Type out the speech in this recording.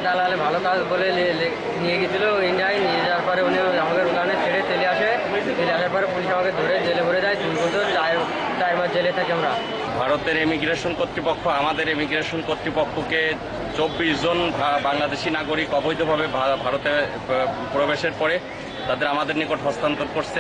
দালালে ভালো কাজ বলে নিয়ে গেছিল ইন্ডিয়ায়। নিয়ে যাওয়ার পরে উনি আমাকে ওখানে ছেড়ে চলে আসে। চলে আসার পরে পুলিশ আমাকে ধরে জেলে ভরে যায়। 2 বছর 4 মাস জেলে থাকি আমরা। ভারতের ইমিগ্রেশন কর্তৃপক্ষ আমাদের ইমিগ্রেশন কর্তৃপক্ষকে 24 জন বাংলাদেশি নাগরিক অবৈধভাবে ভারতে প্রবেশের পরে তাদের আমাদের নিকট হস্তান্তর করছে।